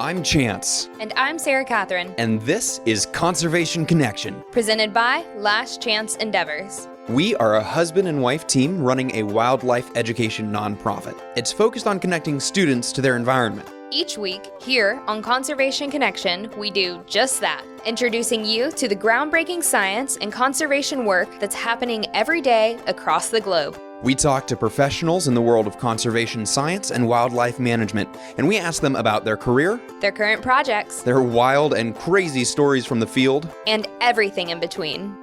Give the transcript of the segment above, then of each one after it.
I'm Chance. And I'm Sarah Catherine. And this is Conservation Connection, presented by Last Chance Endeavors. We are a husband and wife team running a wildlife education nonprofit. It's focused on connecting students to their environment. Each week, here on Conservation Connection, we do just that, introducing you to the groundbreaking science and conservation work that's happening every day across the globe. We talk to professionals in the world of conservation science and wildlife management, and we ask them about their career, their current projects, their wild and crazy stories from the field, and everything in between.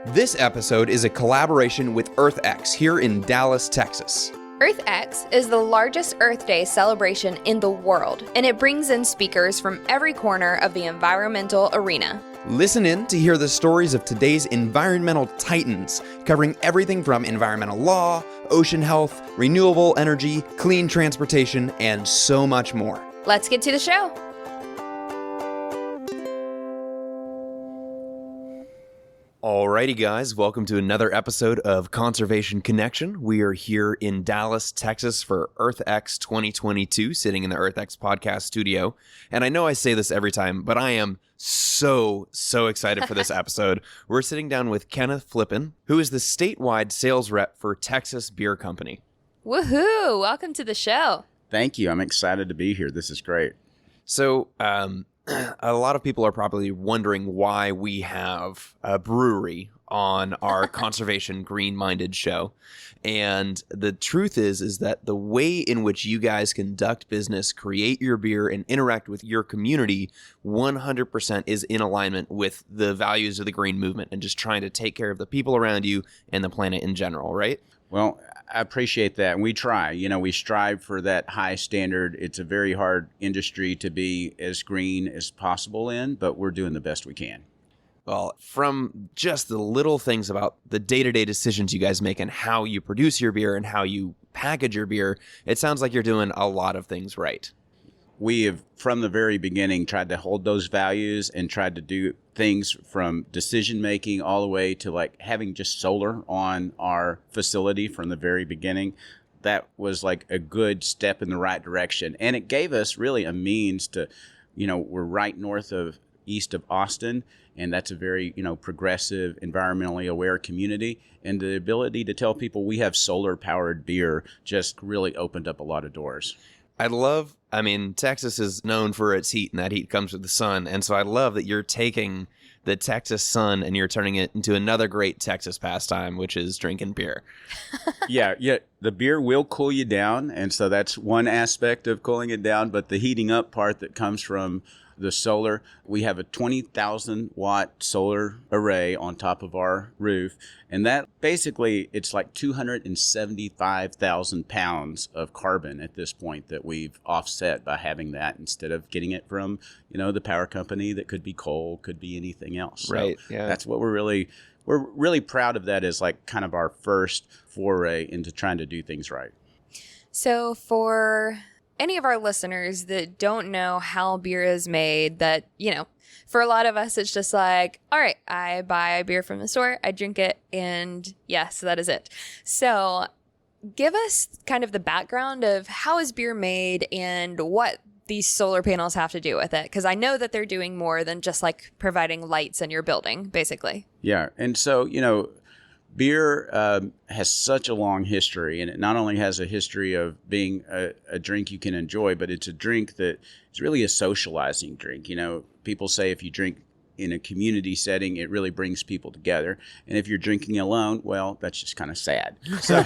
This episode is a collaboration with EarthX here in Dallas, Texas. EarthX is the largest Earth Day celebration in the world, and it brings in speakers from every corner of the environmental arena. Listen in to hear the stories of today's environmental titans, covering everything from environmental law, ocean health, renewable energy, clean transportation, and so much more. Let's get to the show. Alrighty guys, welcome to another episode of Conservation Connection. We are here in Dallas, Texas for EarthX 2022, sitting in the EarthX podcast studio. And I know I say this every time, but I am so excited for this episode. We're sitting down with Kenneth Flippin, who is the statewide sales rep for Texas Beer Company. Woohoo! Welcome to the show. Thank you. I'm excited to be here. This is great. So, a lot of people are probably wondering why we have a brewery on our Conservation Green-Minded show. And the truth is that the way in which you guys conduct business, create your beer, and interact with your community 100% is in alignment with the values of the green movement and just trying to take care of the people around you and the planet in general, right? Well, I appreciate that. And we try. We strive for that high standard. It's a very hard industry to be as green as possible in, but we're doing the best we can. Well, from just the little things about the day-to-day decisions you guys make and how you produce your beer and how you package your beer, it sounds like you're doing a lot of things right. We have, from the very beginning, tried to hold those values and tried to do things from decision-making all the way to like having just solar on our facility from the very beginning. That was like a good step in the right direction. And it gave us really a means to, we're right east of Austin, and that's a very, progressive, environmentally aware community. And the ability to tell people we have solar-powered beer just really opened up a lot of doors. Texas is known for its heat, and that heat comes with the sun. And so I love that you're taking the Texas sun and you're turning it into another great Texas pastime, which is drinking beer. Yeah. The beer will cool you down. And so that's one aspect of cooling it down. But the heating up part that comes from the solar, we have a 20,000 watt solar array on top of our roof. And that basically, it's like 275,000 pounds of carbon at this point that we've offset by having that instead of getting it from, the power company that could be coal, could be anything else. Right. So yeah. That's what we're really proud of. That is like kind of our first foray into trying to do things right. So for any of our listeners that don't know how beer is made, that, for a lot of us, it's just like, all right, I buy beer from the store, I drink it, and yes, that is it. So give us kind of the background of how is beer made and what these solar panels have to do with it. Because I know that they're doing more than just like providing lights in your building, basically. Yeah. And so, beer has such a long history, and it not only has a history of being a drink you can enjoy, but it's a drink that is really a socializing drink. People say if you drink in a community setting, it really brings people together. And if you're drinking alone, well, that's just kind of sad. So,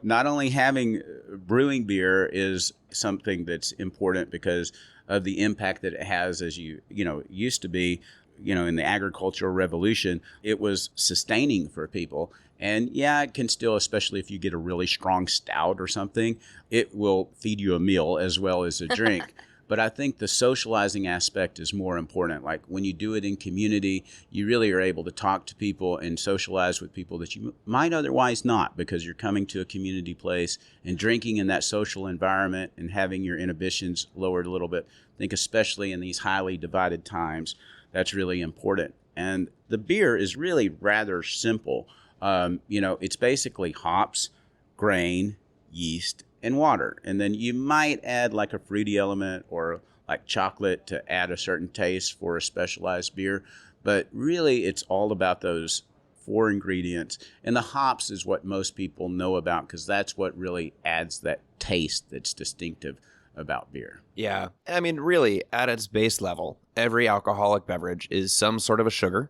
not only having brewing beer is something that's important because of the impact that it has, as used to be, in the agricultural revolution, it was sustaining for people. And yeah, it can still, especially if you get a really strong stout or something, it will feed you a meal as well as a drink. But I think the socializing aspect is more important. Like when you do it in community, you really are able to talk to people and socialize with people that you might otherwise not, because you're coming to a community place and drinking in that social environment and having your inhibitions lowered a little bit. I think especially in these highly divided times, that's really important. And the beer is really rather simple. It's basically hops, grain, yeast, and water. And then you might add like a fruity element or like chocolate to add a certain taste for a specialized beer. But really, it's all about those 4 ingredients. And the hops is what most people know about because that's what really adds that taste that's distinctive about beer. Yeah. I mean, really, at its base level, every alcoholic beverage is some sort of a sugar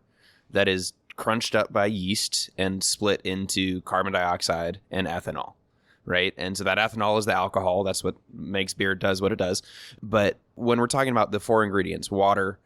that is crunched up by yeast and split into carbon dioxide and ethanol, right? And so that ethanol is the alcohol. That's what makes beer does what it does. But when we're talking about the 4 ingredients, water,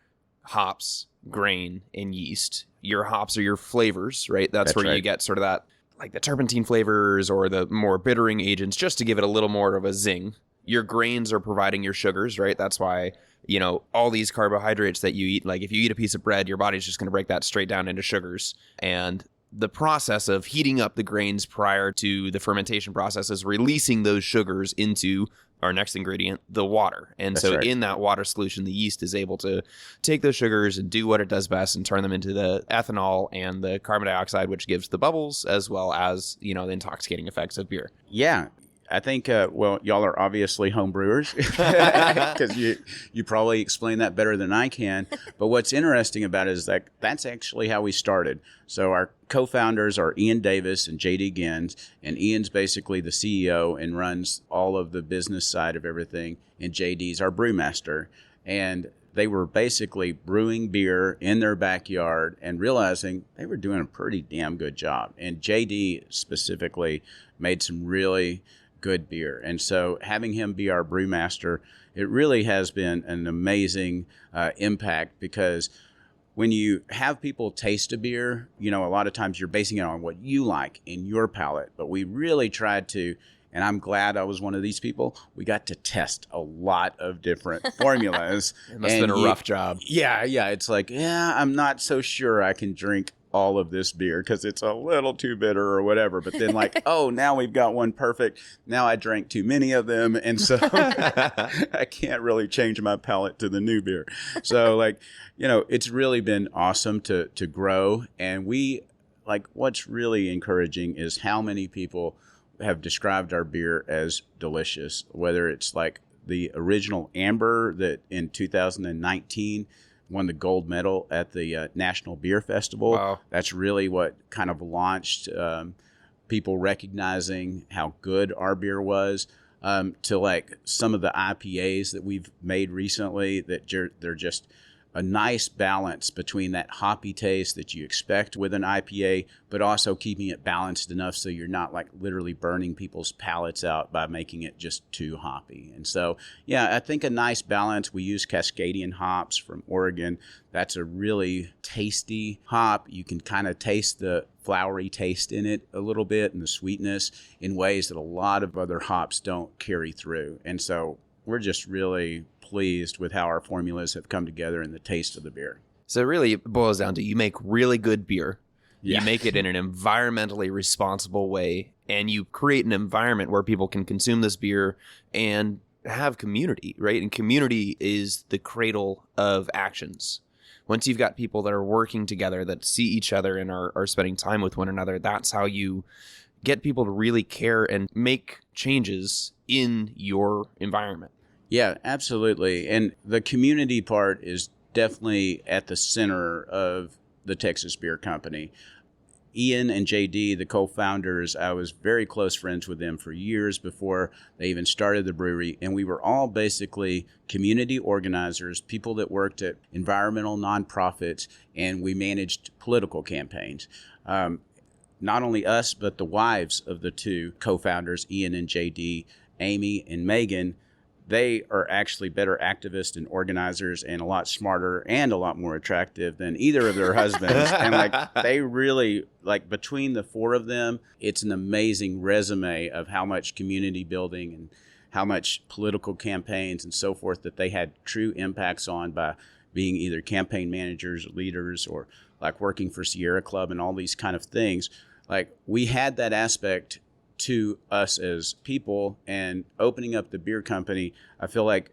hops, grain, and yeast, your hops are your flavors, right? That's where right. you get sort of that, like the turpentine flavors or the more bittering agents, just to give it a little more of a zing. Your grains are providing your sugars, right? That's why, you know, all these carbohydrates that you eat, like if you eat a piece of bread, your body's just going to break that straight down into sugars. And the process of heating up the grains prior to the fermentation process is releasing those sugars into our next ingredient, the water. And That's so right. in that water solution, the yeast is able to take those sugars and do what it does best and turn them into the ethanol and the carbon dioxide, which gives the bubbles as well as, you know, the intoxicating effects of beer. Yeah. I think, well, y'all are obviously home brewers because you probably explain that better than I can. But what's interesting about it is that that's actually how we started. So our co-founders are Ian Davis and JD Gins, and Ian's basically the CEO and runs all of the business side of everything, and JD's our brewmaster. And they were basically brewing beer in their backyard and realizing they were doing a pretty damn good job. And JD specifically made some really good beer. And so having him be our brewmaster, it really has been an amazing impact because when you have people taste a beer, you know, a lot of times you're basing it on what you like in your palate. But we really tried to, and I'm glad I was one of these people, we got to test a lot of different formulas. It must have been a rough job. Yeah. It's like, I'm not so sure I can drink all of this beer because it's a little too bitter or whatever. But then like, oh, now we've got one perfect. Now I drank too many of them. And so I can't really change my palate to the new beer. So like, you know, it's really been awesome to grow. And we like what's really encouraging is how many people have described our beer as delicious, whether it's like the original amber that in 2019 won the gold medal at the National Beer Festival. Wow. That's really what kind of launched people recognizing how good our beer was, to like some of the IPAs that we've made recently that they're just a nice balance between that hoppy taste that you expect with an IPA, but also keeping it balanced enough so you're not like literally burning people's palates out by making it just too hoppy. And so, yeah, I think a nice balance. We use Cascadian hops from Oregon. That's a really tasty hop. You can kind of taste the flowery taste in it a little bit and the sweetness in ways that a lot of other hops don't carry through. And so we're just really pleased with how our formulas have come together and the taste of the beer. So it really boils down to you make really good beer. Yeah. You make it in an environmentally responsible way, and you create an environment where people can consume this beer and have community, right? And community is the cradle of actions. Once you've got people that are working together, that see each other and are spending time with one another, that's how you get people to really care and make changes in your environment. Yeah, absolutely. And the community part is definitely at the center of the Texas Beer Company. Ian and JD, the co-founders, I was very close friends with them for years before they even started the brewery. And we were all basically community organizers, people that worked at environmental nonprofits, and we managed political campaigns. Not only us, but the wives of the two co-founders, Ian and JD, Amy and Megan, they are actually better activists and organizers and a lot smarter and a lot more attractive than either of their husbands. And like they really, like between the 4 of them, it's an amazing resume of how much community building and how much political campaigns and so forth that they had true impacts on by being either campaign managers, leaders, or like working for Sierra Club and all these kind of things. Like we had that aspect to us as people, and opening up the beer company, I feel like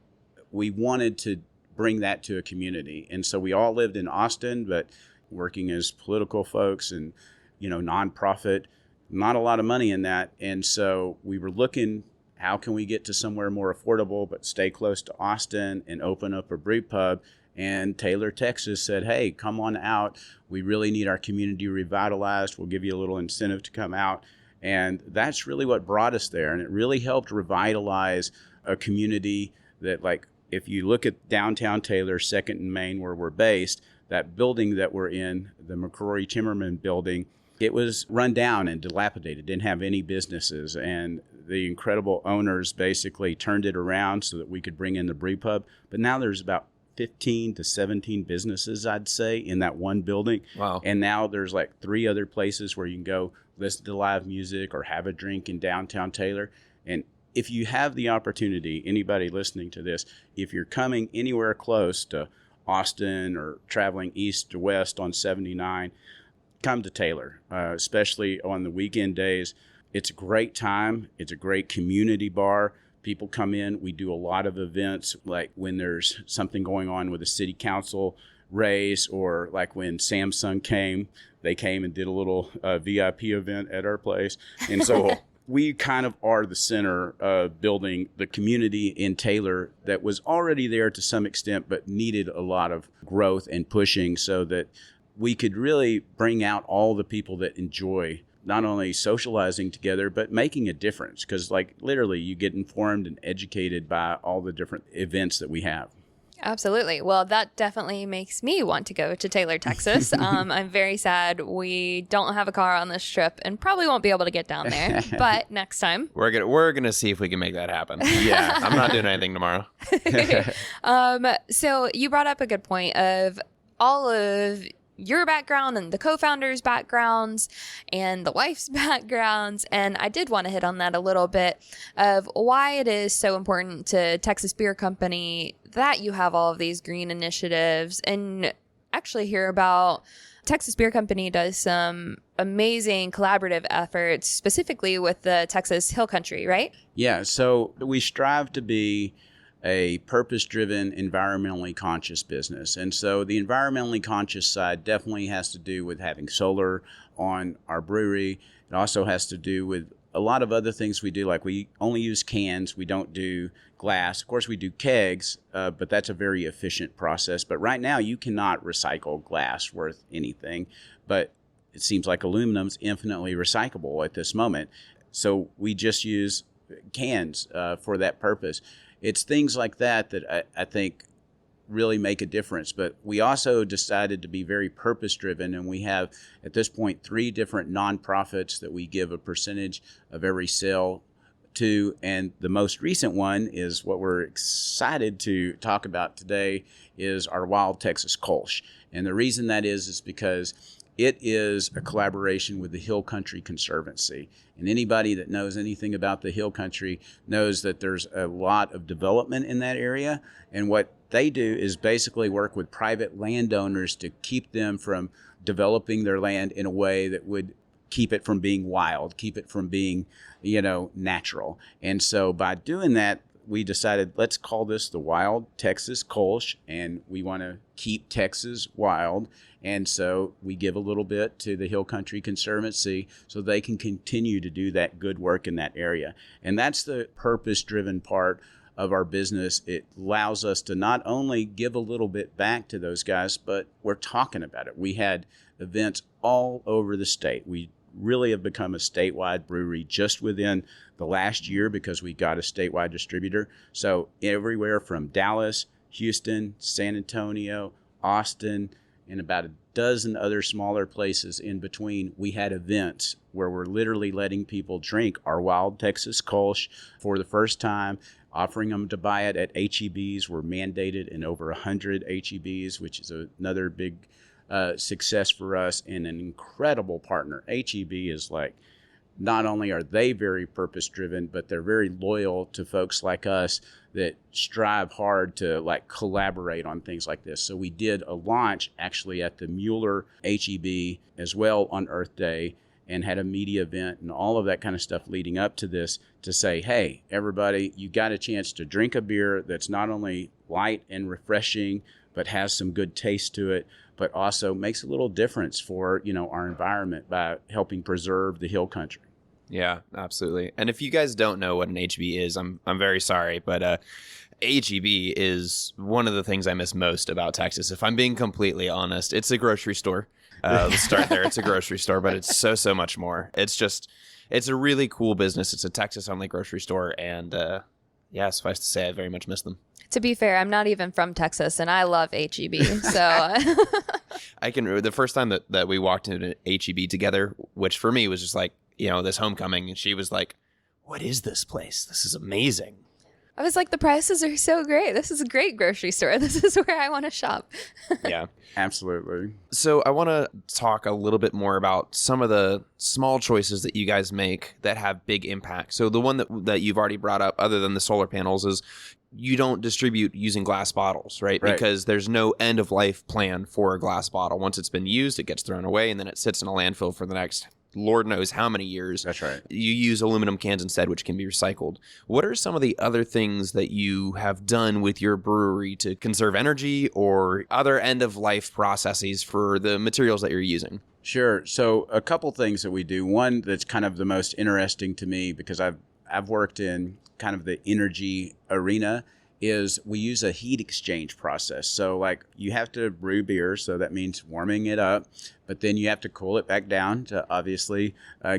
we wanted to bring that to a community. And so we all lived in Austin, but working as political folks and, you know, nonprofit, not a lot of money in that. And so we were looking how can we get to somewhere more affordable but stay close to Austin and open up a brew pub? And Taylor, Texas said, hey, come on out. We really need our community revitalized. We'll give you a little incentive to come out. And that's really what brought us there. And it really helped revitalize a community that, like, if you look at downtown Taylor, 2nd and Main, where we're based, that building that we're in, the McCrory Timmerman building, it was run down and dilapidated, didn't have any businesses. And the incredible owners basically turned it around so that we could bring in the brew pub. But now there's about 15 to 17 businesses, I'd say, in that one building. Wow. And now there's like 3 other places where you can go listen to live music or have a drink in downtown Taylor. And if you have the opportunity, anybody listening to this, if you're coming anywhere close to Austin or traveling east to west on 79, come to Taylor, especially on the weekend days. It's a great time. It's a great community bar. People come in. We do a lot of events, like when there's something going on with a city council race, or like when Samsung came, they came and did a little VIP event at our place. And so we kind of are the center of building the community in Taylor that was already there to some extent, but needed a lot of growth and pushing so that we could really bring out all the people that enjoy not only socializing together, but making a difference. Because, like, literally, you get informed and educated by all the different events that we have. Absolutely. Well, that definitely makes me want to go to Taylor, Texas. I'm very sad we don't have a car on this trip and probably won't be able to get down there. But next time. We're gonna see if we can make that happen. Yeah. I'm not doing anything tomorrow. So you brought up a good point of all of your background and the co-founders' backgrounds and the wife's backgrounds. And I did want to hit on that a little bit of why it is so important to Texas Beer Company that you have all of these green initiatives, and actually hear about Texas Beer Company does some amazing collaborative efforts, specifically with the Texas Hill Country, right? Yeah. So we strive to be a purpose-driven, environmentally conscious business. And so the environmentally conscious side definitely has to do with having solar on our brewery. It also has to do with a lot of other things we do, like we only use cans. We don't do glass. Of course, we do kegs, but that's a very efficient process. But right now, you cannot recycle glass worth anything. But it seems like aluminum's infinitely recyclable at this moment. So we just use cans for that purpose. It's things like that that I think really make a difference. But we also decided to be very purpose-driven, and we have, at this point, 3 different nonprofits that we give a percentage of every sale to. And the most recent one is what we're excited to talk about today, is our Wild Texas Kolsch. And the reason that is because it is a collaboration with the Hill Country Conservancy. And anybody that knows anything about the Hill Country knows that there's a lot of development in that area. And what they do is basically work with private landowners to keep them from developing their land in a way that would keep it from being wild, keep it from being, natural. And so by doing that, we decided, let's call this the Wild Texas Kolsch, and we want to keep Texas wild. And so we give a little bit to the Hill Country Conservancy so they can continue to do that good work in that area. And that's the purpose-driven part of our business. It allows us to not only give a little bit back to those guys, but we're talking about it. We had events all over the state. We really have become a statewide brewery just within the last year because we got a statewide distributor. So everywhere from Dallas, Houston, San Antonio, Austin, and about a dozen other smaller places in between, we had events where we're literally letting people drink our Wild Texas Kolsch for the first time, offering them to buy it at HEBs. We're mandated in over 100 HEBs, which is another big success for us and an incredible partner. HEB is like, not only are they very purpose-driven, but they're very loyal to folks like us that strive hard to collaborate on things like this. So we did a launch actually at the Mueller HEB as well on Earth Day, and had a media event and all of that kind of stuff leading up to this to say, hey, everybody, you got a chance to drink a beer that's not only light and refreshing, but has some good taste to it, but also makes a little difference for, our environment by helping preserve the Hill Country. Yeah, absolutely. And if you guys don't know what an HEB is, I'm very sorry, but HEB is one of the things I miss most about Texas. If I'm being completely honest, it's a grocery store. Let's start there. It's a grocery store, but it's so much more. It's a really cool business. It's a Texas-only grocery store, and yeah, suffice to say, I very much miss them. To be fair, I'm not even from Texas, and I love HEB. So I can remember the first time that we walked into an HEB together, which for me was just like, this homecoming, and she was like, "What is this place? This is amazing." I was like, the prices are so great. This is a great grocery store. This is where I want to shop. Yeah. Absolutely. So I want to talk a little bit more about some of the small choices that you guys make that have big impact. So the one that you've already brought up, other than the solar panels, is you don't distribute using glass bottles, right? Because there's no end of life plan for a glass bottle. Once it's been used, it gets thrown away, and then it sits in a landfill for the next Lord knows how many years. That's right. You use aluminum cans instead, which can be recycled. What are some of the other things that you have done with your brewery to conserve energy or other end-of-life processes for the materials that you're using? Sure. So a couple things that we do. One that's kind of the most interesting to me, because I've worked in kind of the energy arena, is we use a heat exchange process. So like you have to brew beer, so that means warming it up, but then you have to cool it back down to obviously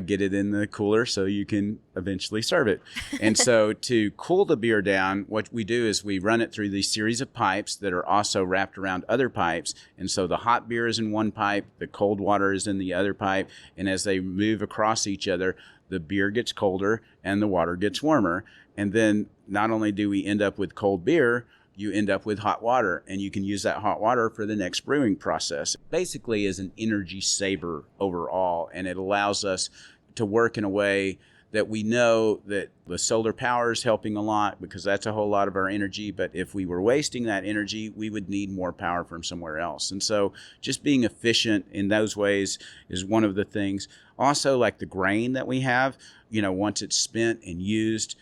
get it in the cooler so you can eventually serve it. And so to cool the beer down, what we do is we run it through these series of pipes that are also wrapped around other pipes. And so the hot beer is in one pipe, the cold water is in the other pipe, and as they move across each other, the beer gets colder and the water gets warmer. And then not only do we end up with cold beer, you end up with hot water, and you can use that hot water for the next brewing process. Basically is an energy saver overall, and it allows us to work in a way that we know that the solar power is helping a lot, because that's a whole lot of our energy. But if we were wasting that energy, we would need more power from somewhere else. And so just being efficient in those ways is one of the things. Also, like the grain that we have, once it's spent and used,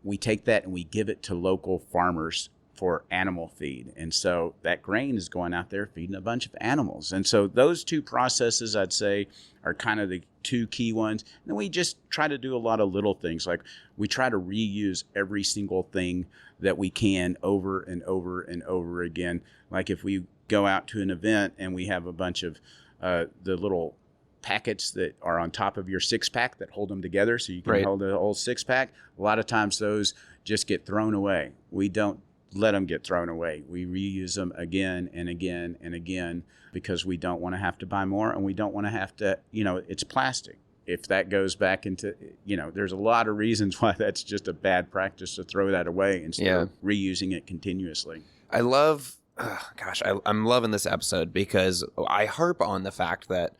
we take that and we give it to local farmers for animal feed. And so that grain is going out there feeding a bunch of animals. And so those two processes, I'd say, are kind of the two key ones. And then we just try to do a lot of little things. Like we try to reuse every single thing that we can over and over and over again. Like if we go out to an event and we have a bunch of the little packets that are on top of your six-pack that hold them together so you can hold the whole six-pack. A lot of times those just get thrown away. We don't let them get thrown away. We reuse them again and again and again because we don't want to have to buy more, and we don't want to have to, it's plastic. If that goes back into, there's a lot of reasons why that's just a bad practice to throw that away instead of reusing it continuously. I love, I'm loving this episode because I harp on the fact that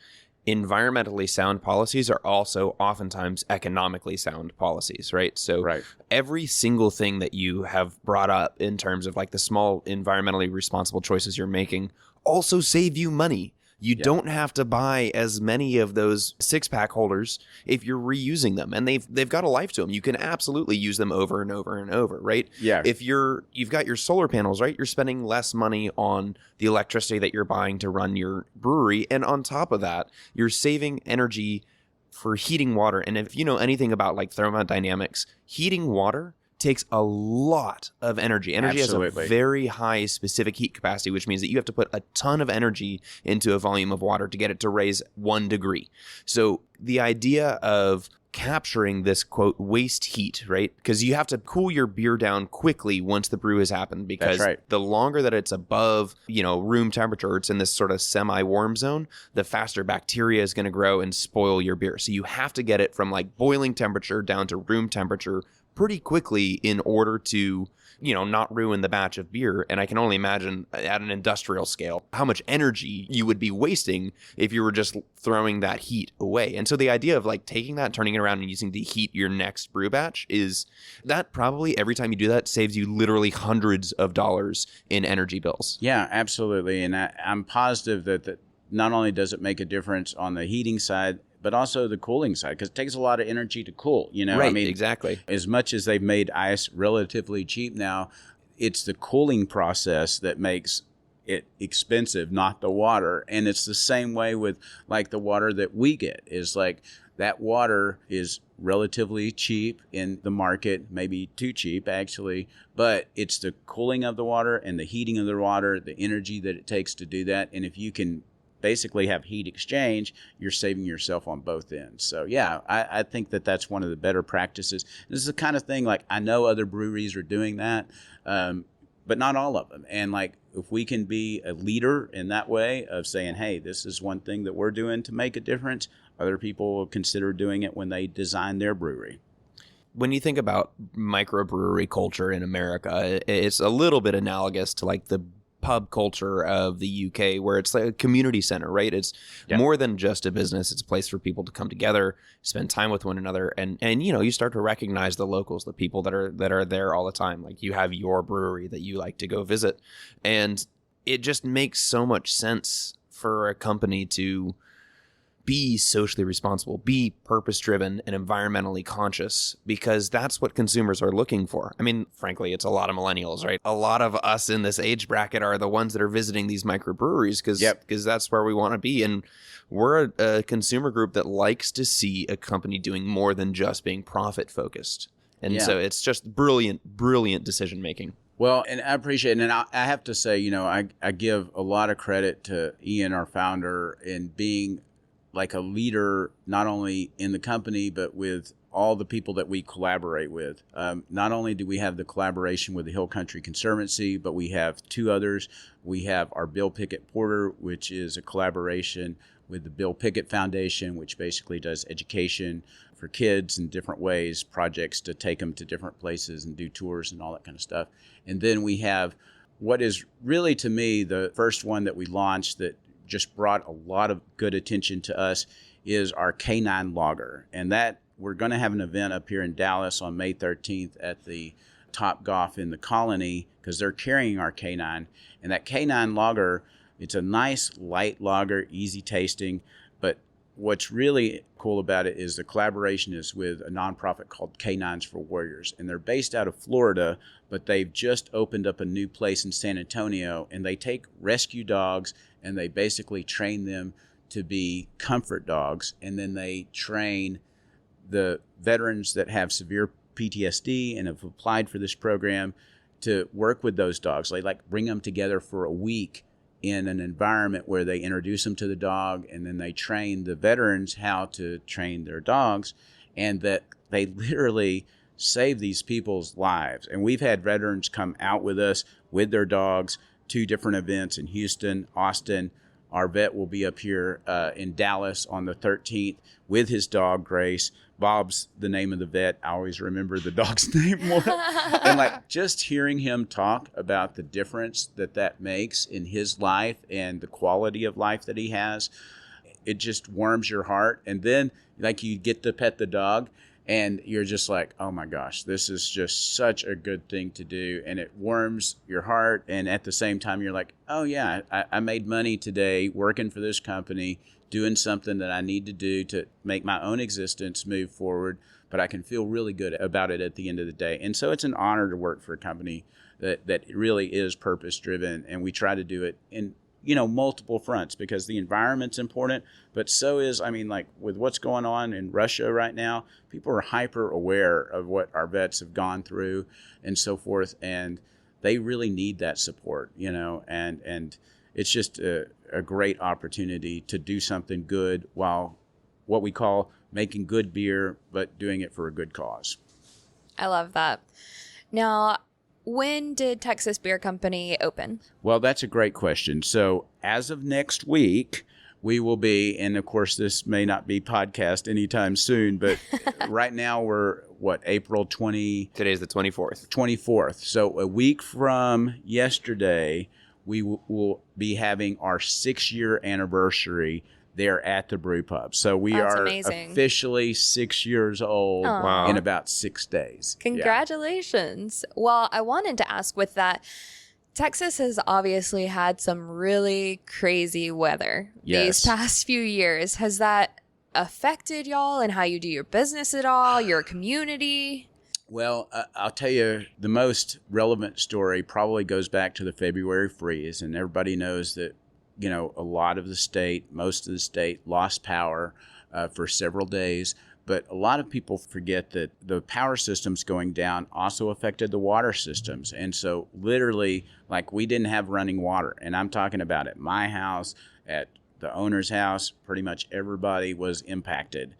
environmentally sound policies are also oftentimes economically sound policies, right? So every single thing that you have brought up in terms of like the small environmentally responsible choices you're making also save you money. You don't have to buy as many of those six-pack holders if you're reusing them, and they've got a life to them. You can absolutely use them over and over and over, right? Yeah. If you've got your solar panels, right, you're spending less money on the electricity that you're buying to run your brewery, and on top of that, you're saving energy for heating water. And if you know anything about like thermodynamics, heating water takes a lot of energy. Energy has a very high specific heat capacity, which means that you have to put a ton of energy into a volume of water to get it to raise 1 degree. So the idea of capturing this, quote, waste heat, right? Because you have to cool your beer down quickly once the brew has happened, because the longer that it's above, room temperature, it's in this sort of semi-warm zone, the faster bacteria is going to grow and spoil your beer. So you have to get it from like boiling temperature down to room temperature pretty quickly in order to, not ruin the batch of beer. And I can only imagine at an industrial scale how much energy you would be wasting if you were just throwing that heat away. And so the idea of like taking that, turning it around and using to heat your next brew batch is that probably every time you do that saves you literally hundreds of dollars in energy bills. Yeah, absolutely. And I'm positive that not only does it make a difference on the heating side, but also the cooling side, because it takes a lot of energy to cool, Right, exactly. As much as they've made ice relatively cheap now, it's the cooling process that makes it expensive, not the water. And it's the same way with like the water that we get is like that water is relatively cheap in the market, maybe too cheap actually, but it's the cooling of the water and the heating of the water, the energy that it takes to do that. And if you can basically have heat exchange, you're saving yourself on both ends. So yeah, I think that that's one of the better practices. This is the kind of thing, like, I know other breweries are doing that, but not all of them. And like, if we can be a leader in that way of saying, hey, this is one thing that we're doing to make a difference, other people will consider doing it when they design their brewery. When you think about microbrewery culture in America, it's a little bit analogous to like the pub culture of the UK, where it's like a community center, right? It's more than just a business. It's a place for people to come together, spend time with one another, and you know, you start to recognize the locals, the people that are there all the time. Like, you have your brewery that you like to go visit, and it just makes so much sense for a company to be socially responsible, be purpose-driven and environmentally conscious, because that's what consumers are looking for. I mean, frankly, it's a lot of millennials, right? A lot of us in this age bracket are the ones that are visiting these microbreweries because that's where we want to be. And we're a consumer group that likes to see a company doing more than just being profit-focused. And so it's just brilliant decision-making. Well, and I appreciate it. And I have to say, you know, I give a lot of credit to Ian, our founder, in being like a leader, not only in the company, but with all the people that we collaborate with. Not only do we have the collaboration with the Hill Country Conservancy, but we have two others. We have our Bill Pickett Porter, which is a collaboration with the Bill Pickett Foundation, which basically does education for kids in different ways, projects to take them to different places and do tours and all that kind of stuff. And then we have what is really, to me, the first one that we launched that just brought a lot of good attention to us is our Canine Lager. And that we're going to have an event up here in Dallas on May 13th at the Top Golf in the Colony, because they're carrying our Canine. And that Canine Lager, it's a nice light lager, easy tasting. But what's really cool about it is the collaboration is with a nonprofit called Canines for Warriors. And they're based out of Florida, but they've just opened up a new place in San Antonio. And they take rescue dogs and they basically train them to be comfort dogs. And then they train the veterans that have severe PTSD and have applied for this program to work with those dogs. They like bring them together for a week in an environment where they introduce them to the dog, and then they train the veterans how to train their dogs, and that they literally save these people's lives. And we've had veterans come out with us with their dogs, 2 different events in Houston, Austin. Our vet will be up here in Dallas on the 13th with his dog, Grace. Bob's the name of the vet. I always remember the dog's name more. And like, just hearing him talk about the difference that makes in his life and the quality of life that he has, it just warms your heart. And then like, you get to pet the dog, and you're just like, oh my gosh, this is just such a good thing to do. And it warms your heart. And at the same time, you're like, oh yeah, I made money today working for this company, doing something that I need to do to make my own existence move forward. But I can feel really good about it at the end of the day. And so it's an honor to work for a company that really is purpose driven. And we try to do it in, you know, multiple fronts, because the environment's important, but so is, I mean, like with what's going on in Russia right now, people are hyper aware of what our vets have gone through and so forth. And they really need that support, you know, and it's just a great opportunity to do something good while what we call making good beer, but doing it for a good cause. I love that. Now, when did Texas Beer Company open? Well, that's a great question. So as of next week, we will be, and of course, this may not be podcast anytime soon, but right now we're, April 20? Today's the 24th. 24th. So a week from yesterday, we will be having our 6-year anniversary there at the brew pub. So we That's are amazing. Officially 6 years old in about 6 days. Congratulations. Yeah. Well, I wanted to ask with that, Texas has obviously had some really crazy weather these past few years. Has that affected y'all and how you do your business at all, your community? Well, I'll tell you, the most relevant story probably goes back to the February freeze. And everybody knows that, you know, a lot of the state, most of the state lost power for several days. But a lot of people forget that the power systems going down also affected the water systems. And so literally, like, we didn't have running water. And I'm talking about at my house, at the owner's house, pretty much everybody was impacted,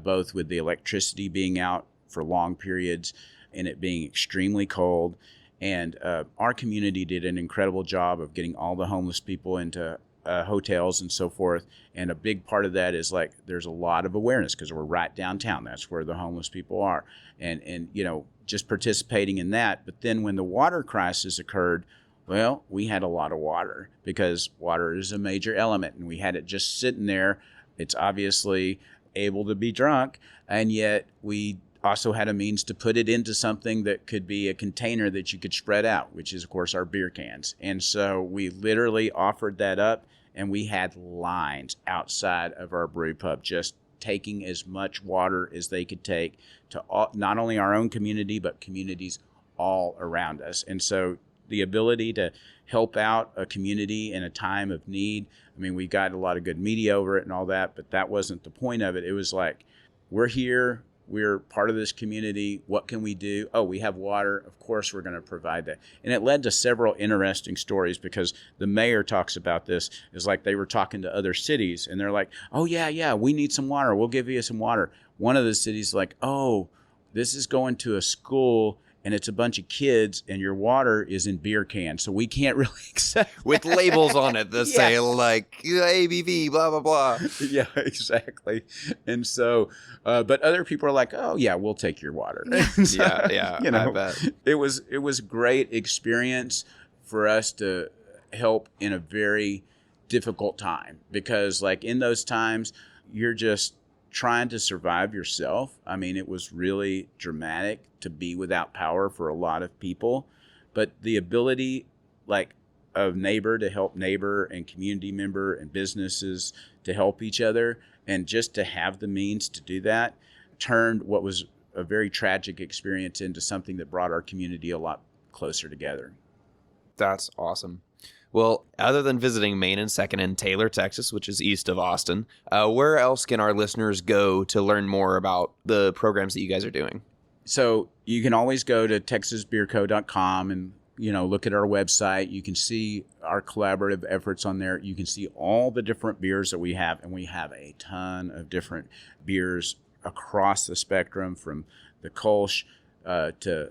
both with the electricity being out for long periods and it being extremely cold. And our community did an incredible job of getting all the homeless people into hotels and so forth. And a big part of that is, like, there's a lot of awareness because we're right downtown. That's where the homeless people are. And just participating in that. But then when the water crisis occurred, well, we had a lot of water because water is a major element, and we had it just sitting there. It's obviously able to be drunk, and yet we also had a means to put it into something that could be a container that you could spread out, which is, of course, our beer cans. And so we literally offered that up, and we had lines outside of our brew pub just taking as much water as they could take to not only our own community, but communities all around us. And so the ability to help out a community in a time of need, I mean, we got a lot of good media over it and all that, but that wasn't the point of it. It was like, we're here. We're part of this community. What can we do? Oh, we have water. Of course, we're going to provide that. And it led to several interesting stories because the mayor talks about this. It's like they were talking to other cities, and they're like, oh, yeah, we need some water. We'll give you some water. One of the cities like, oh, this is going to a school, and it's a bunch of kids, and your water is in beer cans, so we can't really accept With labels on it that say, like, ABV, blah, blah, blah. Yeah, exactly. And so, but other people are like, oh, yeah, we'll take your water. So, Yeah, I bet. It was a great experience for us to help in a very difficult time because, like, in those times, you're just trying to survive yourself. I mean, it was really dramatic to be without power for a lot of people, but the ability, like, of neighbor to help neighbor and community member and businesses to help each other, and just to have the means to do that, turned what was a very tragic experience into something that brought our community a lot closer together. That's awesome. Well, other than visiting Main and Second in Taylor, Texas, which is east of Austin, where else can our listeners go to learn more about the programs that you guys are doing? So you can always go to texasbeerco.com and look at our website. You can see our collaborative efforts on there. You can see all the different beers that we have, and we have a ton of different beers across the spectrum, from the Kolsch to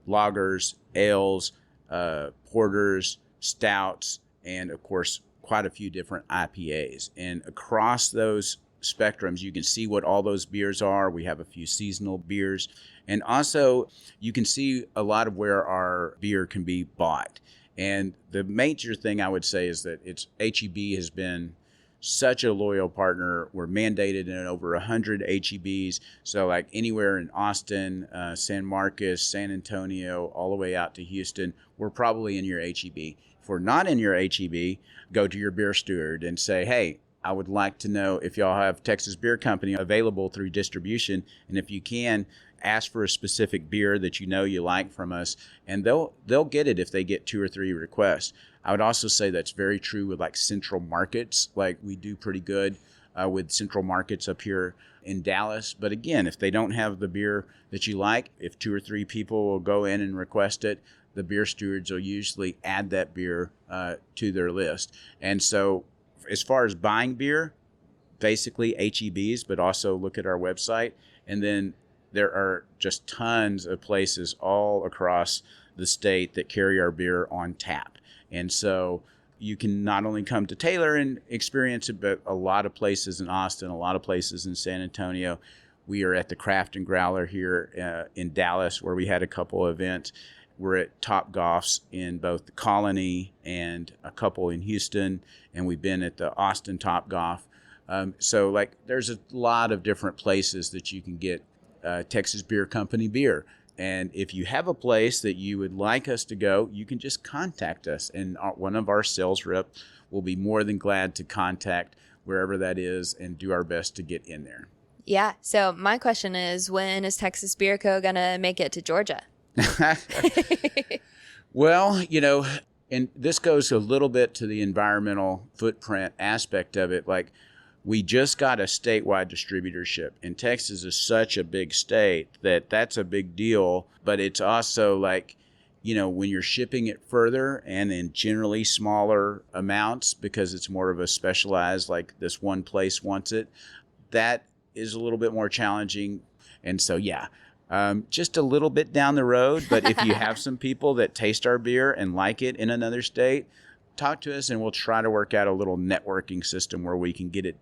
lagers, ales, porters, stouts, and of course quite a few different IPAs. And across those spectrums, you can see what all those beers are. We have a few seasonal beers, and also you can see a lot of where our beer can be bought. And the major thing I would say is that HEB has been such a loyal partner. We're mandated in over 100 HEBs. So, like, anywhere in Austin, San Marcos, San Antonio, all the way out to Houston, we're probably in your HEB. If we're not in your HEB, go to your beer steward and say, hey, I would like to know if y'all have Texas Beer Company available through distribution. And if you can, ask for a specific beer that you like from us, and they'll get it if they get 2 or 3 requests. I would also say that's very true with, like, central markets. Like, we do pretty good with central markets up here in Dallas. But again, if they don't have the beer that you like, if 2 or 3 people will go in and request it, the beer stewards will usually add that beer to their list. And so as far as buying beer, basically HEBs, but also look at our website. And then there are just tons of places all across the state that carry our beer on tap. And so you can not only come to Taylor and experience it, but a lot of places in Austin, a lot of places in San Antonio. We are at the Craft and Growler here in Dallas, where we had a couple of events. We're at Top Golfs in both the Colony and a couple in Houston, and we've been at the Austin Top Golf. So, like, there's a lot of different places that you can get Texas Beer Company beer. And if you have a place that you would like us to go, you can just contact us, and one of our sales reps will be more than glad to contact wherever that is and do our best to get in there. Yeah. So my question is, when is Texas Beer Co. going to make it to Georgia? Well, and this goes a little bit to the environmental footprint aspect of it. Like, we just got a statewide distributorship, and Texas is such a big state that that's a big deal. But it's also like, when you're shipping it further and in generally smaller amounts because it's more of a specialized, like this one place wants it, that is a little bit more challenging. And so, just a little bit down the road. But if you have some people that taste our beer and like it in another state, talk to us and we'll try to work out a little networking system where we can get it,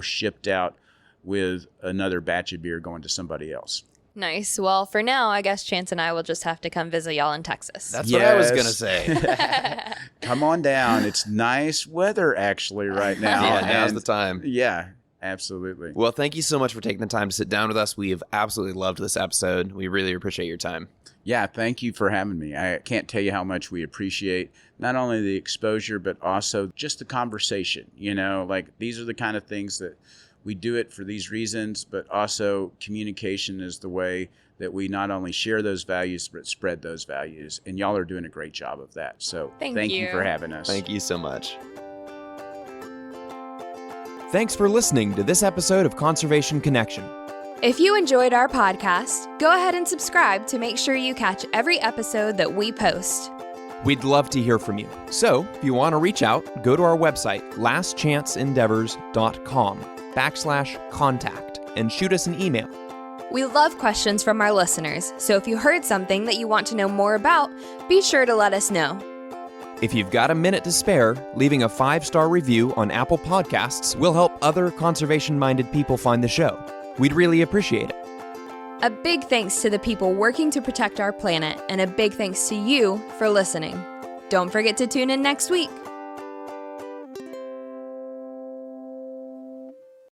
shipped out with another batch of beer going to somebody else. Nice. Well, for now, I guess Chance and I will just have to come visit y'all in Texas. That's what I was going to say. Come on down. It's nice weather actually right now. Yeah, now's the time. Yeah, absolutely. Well, thank you so much for taking the time to sit down with us. We have absolutely loved this episode. We really appreciate your time. Yeah, thank you for having me. I can't tell you how much we appreciate not only the exposure, but also just the conversation. Like these are the kind of things that we do it for these reasons, but also communication is the way that we not only share those values, but spread those values. And y'all are doing a great job of that. So thank you for having us. Thank you so much. Thanks for listening to this episode of Conservation Connection. If you enjoyed our podcast, go ahead and subscribe to make sure you catch every episode that we post. We'd love to hear from you. So if you want to reach out, go to our website, lastchanceendeavors.com/contact and shoot us an email. We love questions from our listeners, so if you heard something that you want to know more about, be sure to let us know. If you've got a minute to spare, leaving a 5-star review on Apple Podcasts will help other conservation-minded people find the show. We'd really appreciate it. A big thanks to the people working to protect our planet, and a big thanks to you for listening. Don't forget to tune in next week.